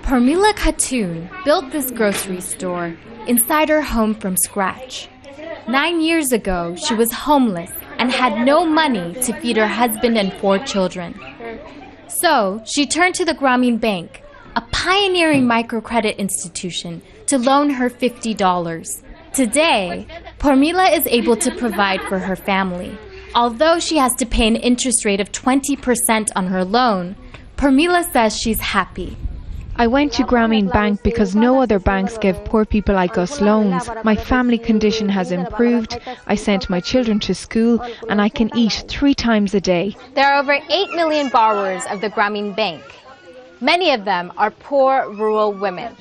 Parmila Khatun built this grocery store inside her home from scratch. 9 years ago, she was homeless and had no money to feed her husband and 4 children. So she turned to the Grameen Bank, a pioneering microcredit institution, to loan her $50. Today, Parmila is able to provide for her family. Although she has to pay an interest rate of 20% on her loan, Parmila says she's happy. I went to Grameen Bank because no other banks give poor people like us loans. My family condition has improved, I sent my children to school, and I can eat 3 times a day. There are over 8 million borrowers of the Grameen Bank. Many of them are poor rural women.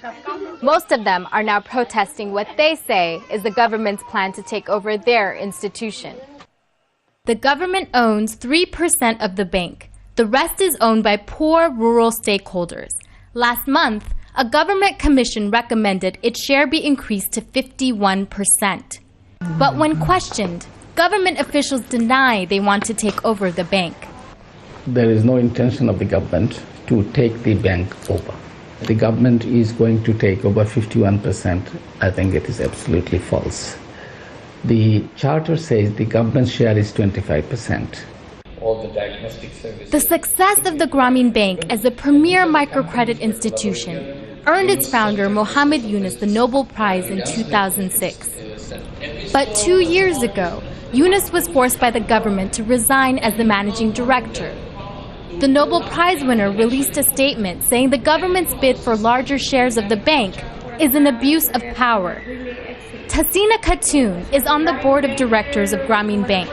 Most of them are now protesting what they say is the government's plan to take over their institution. The government owns 3% of the bank. The rest is owned by poor rural stakeholders. Last month, a government commission recommended its share be increased to 51%. But when questioned, government officials deny they want to take over the bank. There is no intention of the government to take the bank over. The government is going to take over 51%. I think it is absolutely false. The charter says the government share is 25%. All the diagnostic services. The success of the Grameen Bank as a premier microcredit institution earned its founder, Mohammed Yunus, the Nobel Prize in 2006. But 2 years ago, Yunus was forced by the government to resign as the managing director. The Nobel Prize winner released a statement saying the government's bid for larger shares of the bank is an abuse of power. Tasina Khatun is on the board of directors of Grameen Bank.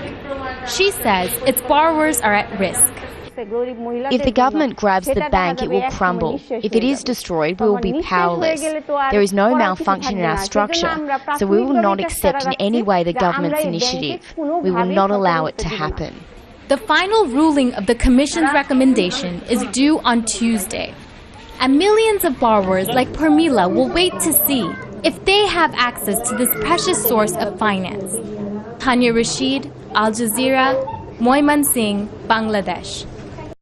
She says its borrowers are at risk. If the government grabs the bank, it will crumble. If it is destroyed, we will be powerless. There is no malfunction in our structure, so we will not accept in any way the government's initiative. We will not allow it to happen. The final ruling of the Commission's recommendation is due on Tuesday. And millions of borrowers like Parmila will wait to see if they have access to this precious source of finance. Tanya Rashid, Al Jazeera, Moiman Singh, Bangladesh.